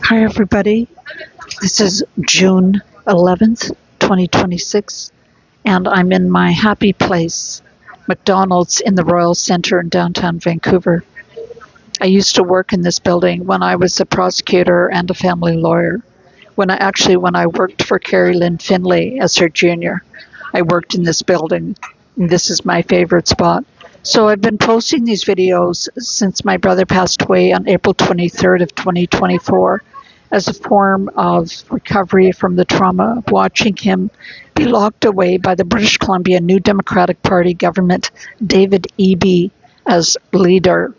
Hi, everybody. This is June 11th, 2026, and I'm in my happy place, McDonald's in the Royal Centre in downtown Vancouver. I used to work in this building when I was a prosecutor and a family lawyer. When I worked for Carrie Lynn Finlay as her junior, I worked in this building, and this is my favorite spot. So I've been posting these videos since my brother passed away on April 23rd of 2024 as a form of recovery from the trauma of watching him be locked away by the British Columbia New Democratic Party government, David Eby as leader,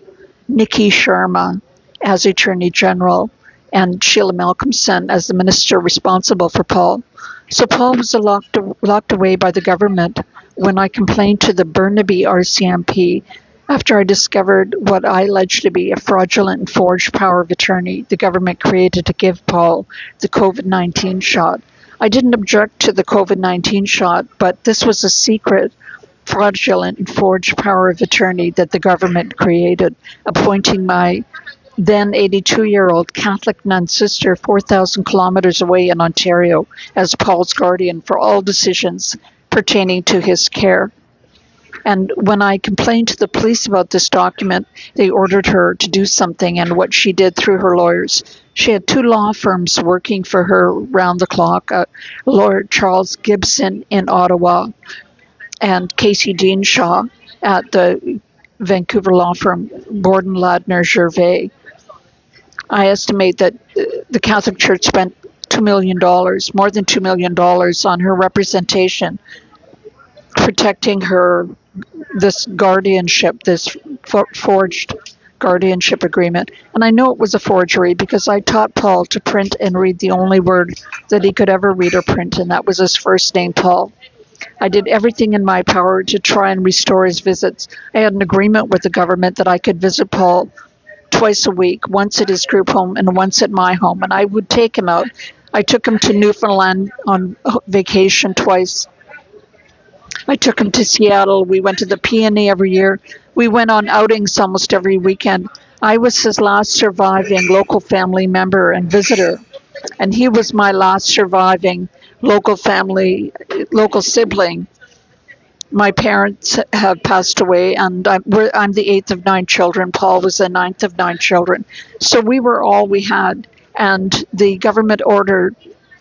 Nikki Sharma as Attorney General, and Sheila Malcolmson as the minister responsible for Paul. So Paul was locked away by the government when I complained to the Burnaby RCMP after I discovered what I alleged to be a fraudulent and forged power of attorney the government created to give Paul the COVID-19 shot. I didn't object to the COVID-19 shot, but this was a secret, fraudulent and forged power of attorney that the government created, appointing my then 82-year-old Catholic nun sister 4,000 kilometers away in Ontario as Paul's guardian for all decisions pertaining to his care. And when I complained to the police about this document, they ordered her to do something, and what she did through her lawyers. She had two law firms working for her round the clock, lawyer Charles Gibson in Ottawa and Casey Deanshaw at the Vancouver law firm Borden Ladner Gervais. I estimate that the Catholic Church spent $2 million, more than $2 million, on her representation, protecting her, this guardianship, this forged guardianship agreement. And I know it was a forgery because I taught Paul to print and read the only word that he could ever read or print, and that was his first name, Paul. I did everything in my power to try and restore his visits. I had an agreement with the government that I could visit Paul twice a week, once at his group home and once at my home, and I would take him out. I took him to Newfoundland on vacation twice. I took him to Seattle. We went to the Peony every year. We went on outings almost every weekend. I was his last surviving local family member and visitor, and he was my last surviving local sibling. My parents have passed away, and I'm the eighth of 9 children. Paul was the ninth of 9 children. So we were all we had. And the government ordered,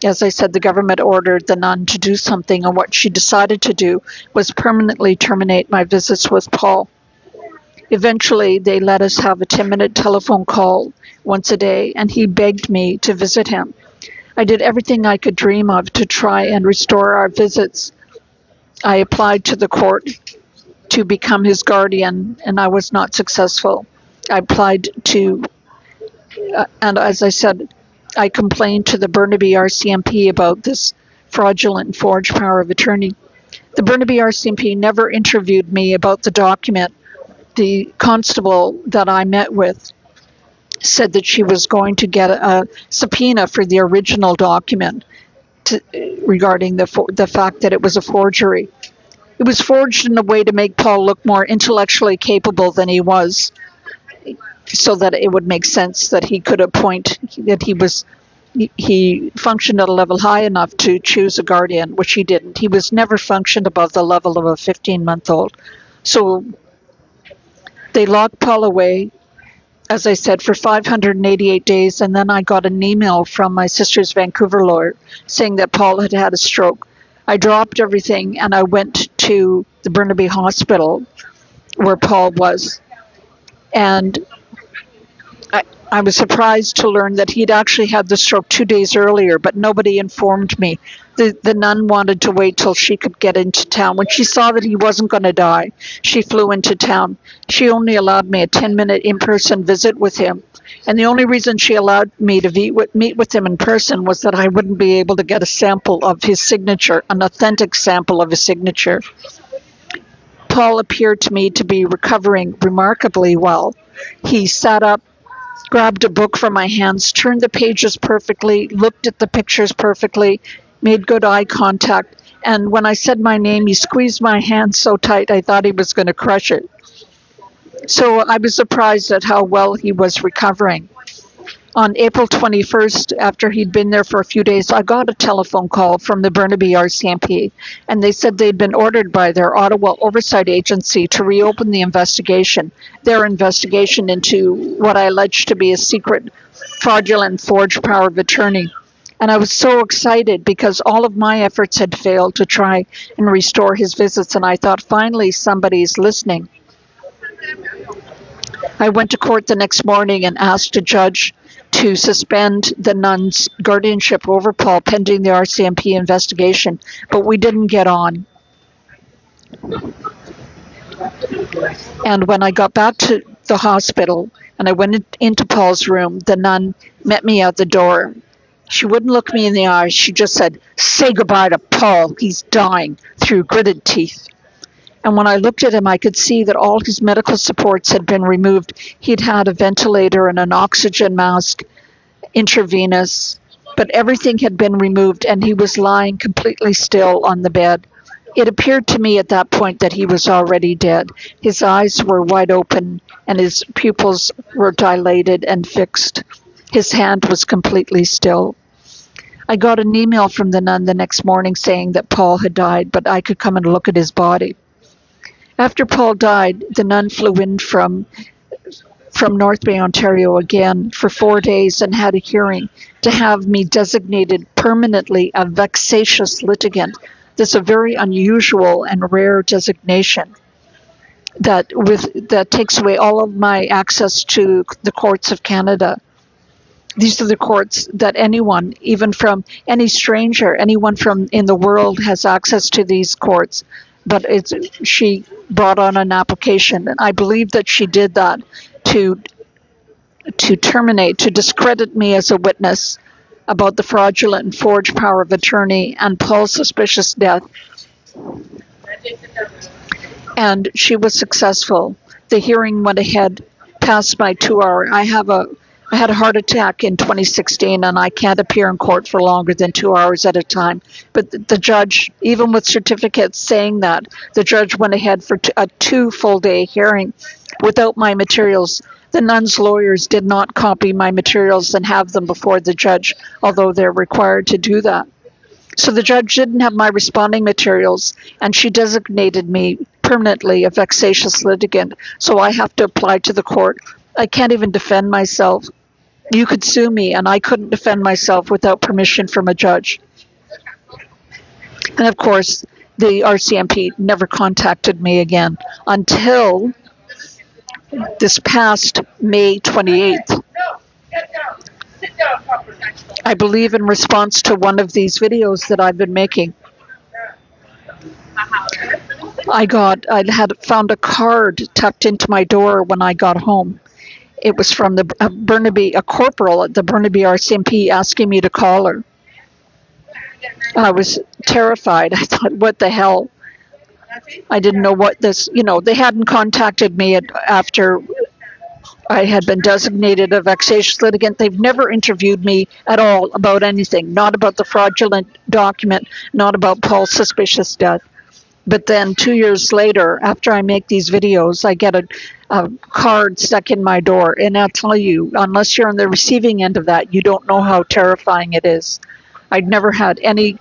as I said, the government ordered the nun to do something. And what she decided to do was permanently terminate my visits with Paul. Eventually, they let us have a 10-minute telephone call once a day, and he begged me to visit him. I did everything I could dream of to try and restore our visits. I applied to the court to become his guardian, and I was not successful. I applied to, and as I said, I complained to the Burnaby RCMP about this fraudulent and forged power of attorney. The Burnaby RCMP never interviewed me about the document. The constable that I met with said that she was going to get a subpoena for the original document regarding the fact that it was a forgery. It was forged in a way to make Paul look more intellectually capable than he was, so that it would make sense that he could appoint, that he functioned at a level high enough to choose a guardian, which he didn't. He was never functioned above the level of a 15-month-old. So they locked Paul away, as I said, for 588 days, and then I got an email from my sister's Vancouver lawyer saying that Paul had had a stroke. I dropped everything and I went to the Burnaby Hospital where Paul was, and I was surprised to learn that he'd actually had the stroke 2 days earlier, but nobody informed me. The nun wanted to wait till she could get into town. When she saw that he wasn't going to die, she flew into town. She only allowed me a 10-minute in-person visit with him. And the only reason she allowed me to meet with him in person was that I wouldn't be able to get a sample of his signature, an authentic sample of his signature. Paul appeared to me to be recovering remarkably well. He sat up, grabbed a book from my hands, turned the pages perfectly, looked at the pictures perfectly, made good eye contact, and when I said my name, he squeezed my hand so tight I thought he was going to crush it. So I was surprised at how well he was recovering. On April 21st, after he'd been there for a few days, I got a telephone call from the Burnaby RCMP, and they said they'd been ordered by their Ottawa Oversight Agency to reopen their investigation into what I alleged to be a secret, fraudulent, forged power of attorney. And I was so excited because all of my efforts had failed to try and restore his visits, and I thought, finally, somebody's listening. I went to court the next morning and asked a judge to suspend the nun's guardianship over Paul pending the RCMP investigation, but we didn't get on. And when I got back to the hospital and I went into Paul's room, the nun met me at the door. She wouldn't look me in the eyes. She just said, "Say goodbye to Paul. He's dying," through gritted teeth. And when I looked at him, I could see that all his medical supports had been removed. He'd had a ventilator and an oxygen mask, intravenous, but everything had been removed, and he was lying completely still on the bed. It appeared to me at that point that he was already dead. His eyes were wide open, and his pupils were dilated and fixed. His hand was completely still. I got an email from the nun the next morning saying that Paul had died, but I could come and look at his body. After Paul died, the nun flew in from North Bay, Ontario again for 4 days and had a hearing to have me designated permanently a vexatious litigant. This is a very unusual and rare designation that takes away all of my access to the courts of Canada. These are the courts that anyone, even from any stranger, anyone from in the world has access to these courts. But she brought on an application, and I believe that she did that to discredit me as a witness about the fraudulent and forged power of attorney and Paul's suspicious death. And she was successful. The hearing went ahead past my 2 hour. I had a heart attack in 2016, and I can't appear in court for longer than 2 hours at a time. But the judge, even with certificates saying that, the judge went ahead for a 2 full-day hearing without my materials. The nun's lawyers did not copy my materials and have them before the judge, although they're required to do that. So the judge didn't have my responding materials, and she designated me permanently a vexatious litigant. So I have to apply to the court. I can't even defend myself. You could sue me, and I couldn't defend myself without permission from a judge. And of course, the RCMP never contacted me again until this past May 28th. I believe in response to one of these videos that I've been making. I had found a card tucked into my door when I got home. It was from a corporal at the Burnaby RCMP asking me to call her. I was terrified. I thought, what the hell? I didn't know what this, they hadn't contacted me after I had been designated a vexatious litigant. They've never interviewed me at all about anything, not about the fraudulent document, not about Paul's suspicious death. But then 2 years later, after I make these videos, I get a card stuck in my door. And I'll tell you, unless you're on the receiving end of that, you don't know how terrifying it is. I'd never had any...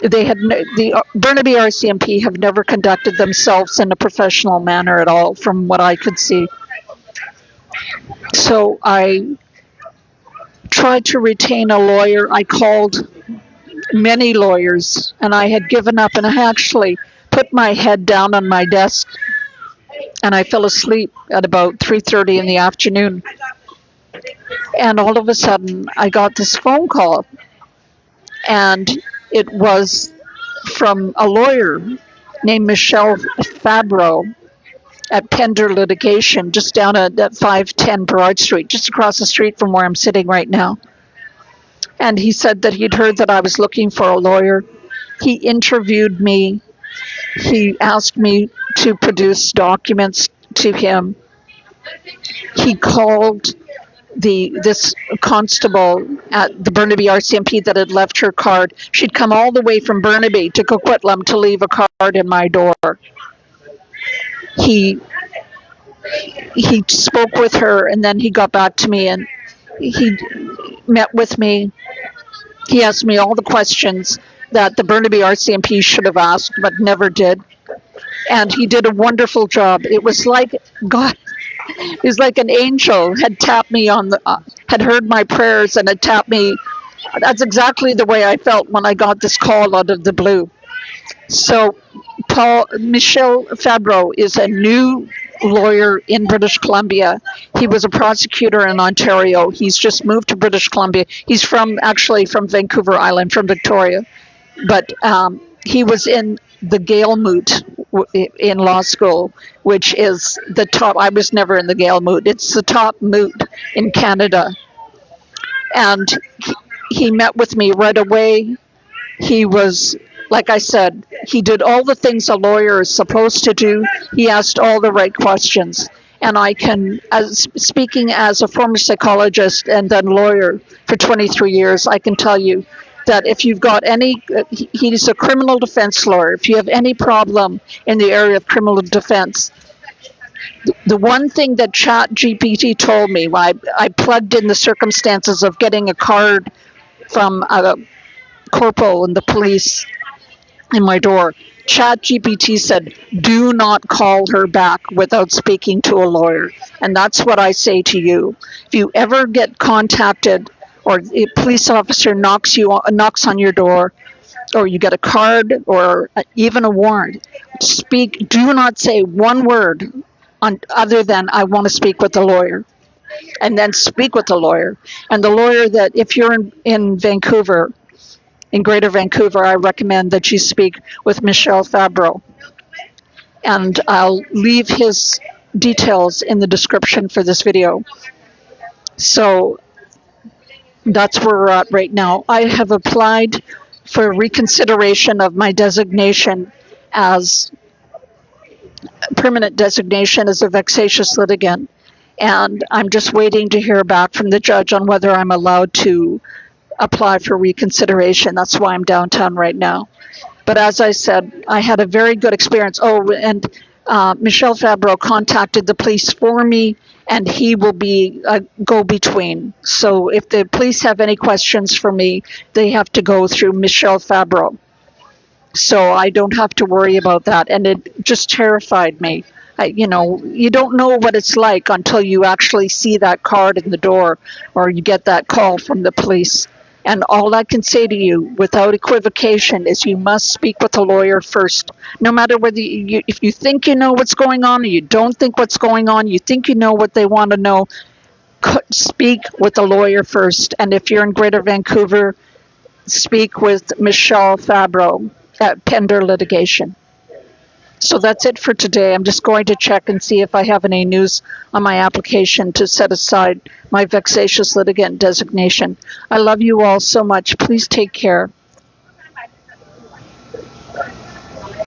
the Burnaby RCMP have never conducted themselves in a professional manner at all, from what I could see. So I tried to retain a lawyer. I called many lawyers, and I had given up, and I actually put my head down on my desk, and I fell asleep at about 3:30 in the afternoon. And all of a sudden, I got this phone call, and it was from a lawyer named Michel Fabre at Pender Litigation, just down at 510 Broad Street, just across the street from where I'm sitting right now. And he said that he'd heard that I was looking for a lawyer. He interviewed me. He asked me to produce documents to him. He called this constable at the Burnaby RCMP that had left her card. She'd come all the way from Burnaby to Coquitlam to leave a card in my door. He spoke with her, and then he got back to me, and he met with me. He asked me all the questions that the Burnaby RCMP should have asked, but never did. And he did a wonderful job. It was like God, it was like an angel had tapped me on the, had heard my prayers and had tapped me. That's exactly the way I felt when I got this call out of the blue. So, Michel Fabre is a new lawyer in British Columbia. He was a prosecutor in Ontario. He's just moved to British Columbia. He's actually from Vancouver Island, from Victoria. But he was in the gov't in law school, which is the top. I was never in the gov't. It's the top moot in Canada. And he met with me right away. He was, like I said, he did all the things a lawyer is supposed to do. He asked all the right questions. And I can, speaking as a former psychologist and then lawyer for 23 years, I can tell you that if you've got any, he's a criminal defense lawyer. If you have any problem in the area of criminal defense, the one thing that ChatGPT told me when I plugged in the circumstances of getting a card from a corporal in the police in my door, ChatGPT said, do not call her back without speaking to a lawyer. And that's what I say to you. If you ever get contacted or a police officer knocks on your door, or you get a card or even a warrant, do not say one word other than I want to speak with the lawyer. And then speak with the lawyer. And the lawyer that, if you're in Vancouver, in Greater Vancouver, I recommend that you speak with Michel Fabre. And I'll leave his details in the description for this video. So that's where we're at right now. I have applied for reconsideration of my designation as permanent designation as a vexatious litigant. And I'm just waiting to hear back from the judge on whether I'm allowed to apply for reconsideration. That's why I'm downtown right now. But as I said, I had a very good experience. Oh, and Michel Fabre contacted the police for me, and he will be a go-between. So if the police have any questions for me, they have to go through Michel Fabre. So I don't have to worry about that. And it just terrified me. You don't know what it's like until you actually see that card in the door or you get that call from the police. And all I can say to you without equivocation is you must speak with a lawyer first. No matter whether if you think you know what's going on or you don't think what's going on, you think you know what they want to know, speak with a lawyer first. And if you're in Greater Vancouver, speak with Michel Fabre at Pender Litigation. So that's it for today. I'm just going to check and see if I have any news on my application to set aside my vexatious litigant designation. I love you all so much. Please take care.